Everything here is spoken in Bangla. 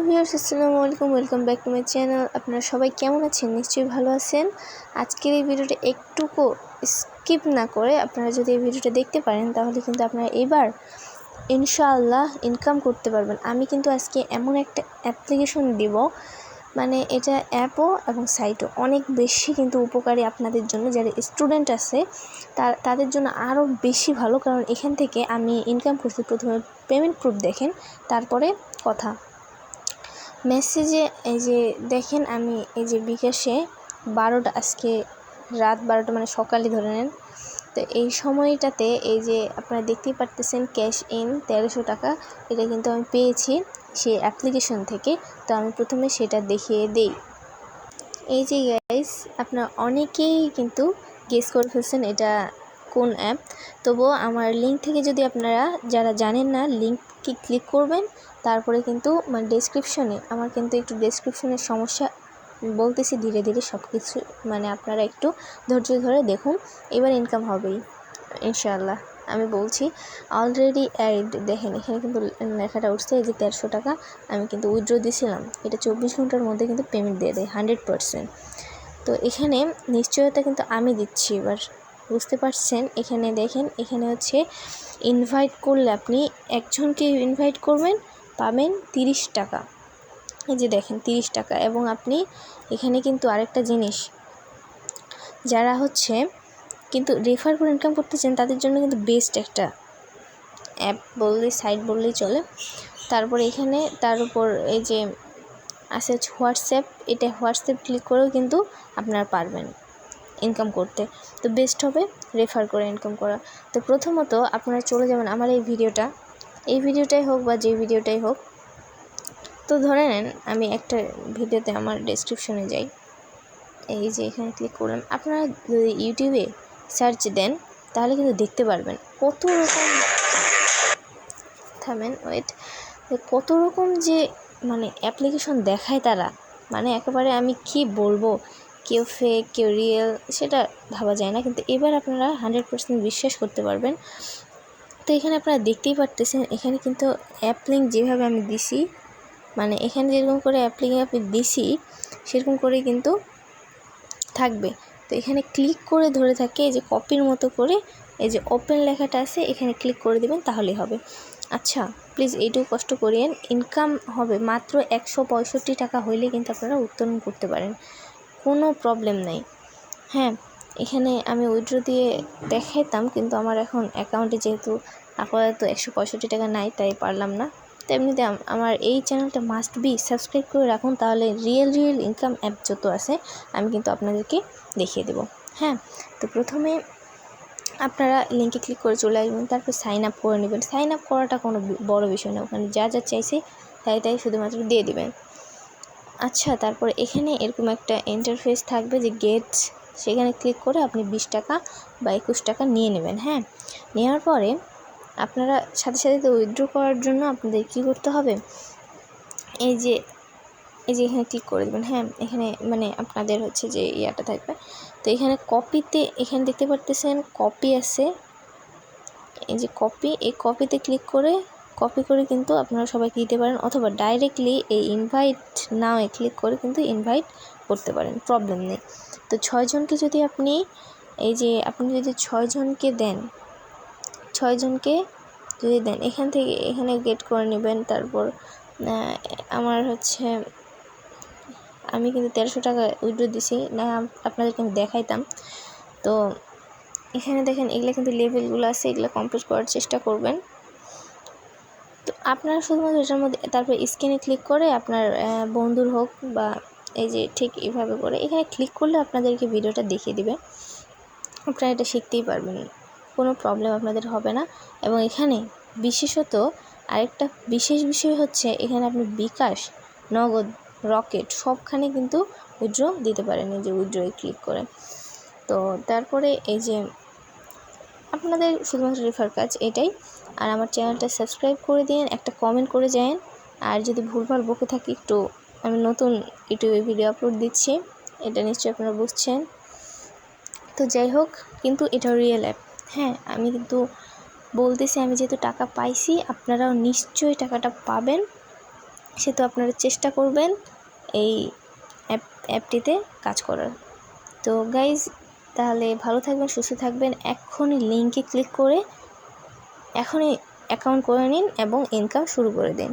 ভিউয়ার্স আসসালামু আলাইকুম, welcome back to my channel. আপনারা সবাই কেমন আছেন? নিশ্চয়ই ভালো আছেন। আজকের এই ভিডিওটা একটুকু স্কিপ না করে আপনারা যদি এই ভিডিওটা দেখতে পারেন তাহলে কিন্তু আপনারা এবার ইনশাআল্লাহ ইনকাম করতে পারবেন। আমি কিন্তু আজকে এমন একটা অ্যাপ্লিকেশন দিব, মানে এটা অ্যাপও এবং সাইটও অনেক বেশি কিন্তু উপকারী আপনাদের জন্য, যারা স্টুডেন্ট আছে তাদের জন্য আরও বেশি ভালো। কারণ এখান থেকে আমি ইনকাম করছি। প্রথমে পেমেন্ট প্রুফ দেখেন, তারপরে কথা মেসেজে। এই যে দেখেন, আমি এই যে বিকাশে 12টা, আজকে রাত 12টা মানে সকালে ধরে নেন। তো এই সময়টাতে এই যে আপনারা দেখতেই পারতেছেন ক্যাশ ইন 1300 টাকা, এটা কিন্তু আমি পেয়েছি সেই অ্যাপ্লিকেশন থেকে। তো আমি প্রথমে সেটা দেখিয়ে দেই। এই যে গাইস, আপনারা অনেকেই কিন্তু গেস করে ফেলছেন এটা কোন অ্যাপ। তবুও আমার লিঙ্ক থেকে যদি আপনারা যারা জানেন না, লিঙ্ককে ক্লিক করবেন। তারপরে কিন্তু মানে ডেসক্রিপশনে, আমার কিন্তু একটু ডেসক্রিপশনের সমস্যা, বলতেছি ধীরে ধীরে সব কিছু, মানে আপনারা একটু ধৈর্য ধরে দেখুন। এবার ইনকাম হবেই ইনশাআল্লাহ, আমি বলছি। অলরেডি অ্যাড দেখেন, এখানে কিন্তু লেখাটা উঠছে এই যে 1300 টাকা আমি কিন্তু উইথড্র দিয়েছিলাম। এটা 24 ঘন্টার মধ্যে কিন্তু পেমেন্ট দিয়ে দেয় 100%। তো এখানে নিশ্চয়তা কিন্তু আমি দিচ্ছি, এবার বুঝতে পারছেন। এখানে দেখেন, এখানে হচ্ছে ইনভাইট করলে আপনি একজনকে ইনভাইট করবেন, পাবেন 30 টাকা। এই যে দেখেন 30 টাকা। এবং আপনি এখানে কিন্তু আরেকটা জিনিস, যারা হচ্ছে কিন্তু রেফার করে ইনকাম করতেছেন তাদের জন্য কিন্তু বেস্ট একটা অ্যাপ বললেই, সাইট বললেই চলে। তারপরে এখানে তার উপর এই যে আছে হোয়াটসঅ্যাপ, এটা হোয়াটসঅ্যাপ ক্লিক করেও কিন্তু আপনারা পারবেন ইনকাম করতে। তো বেস্ট হবে রেফার করে ইনকাম করা। তো প্রথমত আপনারা চলে যাবেন আমার এই ভিডিওটাই হোক বা যে ভিডিওটাই হোক। তো ধরে নেন আমি একটা ভিডিওতে আমার ডেসক্রিপশনে যাই, এই যে এখানে ক্লিক করলাম। আপনারা যদি ইউটিউবে সার্চ দেন তাহলে কিন্তু দেখতে পারবেন কত রকম, কত রকম যে মানে অ্যাপ্লিকেশন দেখায় তারা, মানে একেবারে আমি কি বলবো, কেউ ফেক কেউ রিয়েল সেটা ভাবা যায় না। কিন্তু এবার আপনারা 100% বিশ্বাস করতে পারবেন। তো এখানে আপনারা দেখতেই পারতেছেন, এখানে কিন্তু অ্যাপ লিঙ্ক যেভাবে আমি দিছি, মানে এখানে যেরকম করে অ্যাপ লিঙ্ক আপনি দিছি সেরকম করে কিন্তু থাকবে। তো এখানে ক্লিক করে ধরে থাকে এই যে কপির মতো করে এই যে ওপেন লেখাটা আছে, এখানে ক্লিক করে দিবেন তাহলেই হবে। আচ্ছা প্লিজ এইটুকু কষ্ট করিয়েন। ইনকাম হবে মাত্র 165 টাকা হইলে কিন্তু আপনারা উত্তোলন করতে পারেন, কোনো প্রবলেম নাই। হ্যাঁ, এখানে আমি উইথড্র দিয়ে দেখাইতাম, কিন্তু আমার এখন অ্যাকাউন্টে যেহেতু আপাতত 165 টাকা নাই, তাই পারলাম না। তো এমনিতে আমার এই চ্যানেলটা মাস্ট বি সাবস্ক্রাইব করে রাখুন, তাহলে রিয়েল ইনকাম অ্যাপ যত আছে আমি কিন্তু আপনাদেরকে দেখিয়ে দেব। হ্যাঁ, তো প্রথমে আপনারা লিঙ্কে ক্লিক করে চলে আসবেন, তারপর সাইন আপ করে নেবেন। সাইন আপ করাটা কোনো বড় বিষয় না, ওখানে যা চাইছে তাই শুধুমাত্র দিয়ে দিবেন। আচ্ছা, তারপর এখানে এরকম একটা ইন্টারফেস থাকবে যে গেট, সেখানে ক্লিক করে আপনি 20 টাকা বা 21 টাকা নিয়ে নেবেন। হ্যাঁ, নেওয়ার পরে আপনারা সাথে সাথে তো উইথড্র করার জন্য আপনাদের কী করতে হবে, এই যে এখানে ক্লিক করে দেবেন। হ্যাঁ, এখানে মানে আপনাদের হচ্ছে যে ইয়াটা থাকবে। তো এখানে কপিতে, এখানে দেখতে পারতেছেন কপি আছে, এই যে কপি, এই কপিতে ক্লিক করে কপি করে কিন্তু আপনারা সবাইকে দিতে পারেন, অথবা ডাইরেক্টলি এই ইনভাইট নাও ক্লিক করে কিন্তু ইনভাইট করতে পারেন, প্রবলেম নেই। তো 6 জনকে যদি আপনি যদি 6 জনকে দেন, 6 জনকে যদি দেন, এখান থেকে এখানে গেট করে নেবেন। তারপর আমার হচ্ছে আমি কিন্তু 1300 টাকা উইথড্র দিছি না, আপনাদেরকে আমি দেখাইতাম। তো এখানে দেখেন এগুলো কিন্তু লেভেলগুলো আছে, এগুলো কমপ্লিট করার চেষ্টা করবেন। তো আপনারা শুধুমাত্র এটার মধ্যে তারপর স্ক্রিনে ক্লিক করে আপনার বন্ধুর হোক বা এই যে ঠিক এইভাবে করে এখানে ক্লিক করলে আপনাদেরকে ভিডিওটা দেখিয়ে দিবে, আপনারা এটা শিখতেই পারবেন, কোনো প্রবলেম আপনাদের হবে না। এবং এখানে বিশেষত আরেকটা বিশেষ বিষয় হচ্ছে, এখানে আপনি বিকাশ, নগদ, রকেট সবখানে কিন্তু উইথড্র দিতে পারেন, এই যে উইথড্রয়ে ক্লিক করে। তো তারপরে এই যে আপনাদের শুধুমাত্র রেফার কাজ এটাই। আর আমার চ্যানেলটা সাবস্ক্রাইব করে দিন, একটা কমেন্ট করে যান। আর যদি ভুলভাল বকে থাকি একটু, আমি নতুন ইউটিউবে ভিডিও আপলোড দিচ্ছি, এটা নিশ্চয়ই আপনারা বুঝছেন। তো যাই হোক, কিন্তু এটা রিয়েল অ্যাপ। হ্যাঁ, আমি কিন্তু বলতেছি, আমি যেহেতু টাকা পাইছি আপনারাও নিশ্চয়ই টাকাটা পাবেন। সে তো আপনারা চেষ্টা করবেন এই অ্যাপটিতে কাজ করার। তো গাইজ, তাহলে ভালো থাকবেন, সুস্থ থাকবেন। এখনই লিঙ্কে ক্লিক করে এখনই অ্যাকাউন্ট করে নিন এবং ইনকাম শুরু করে দিন।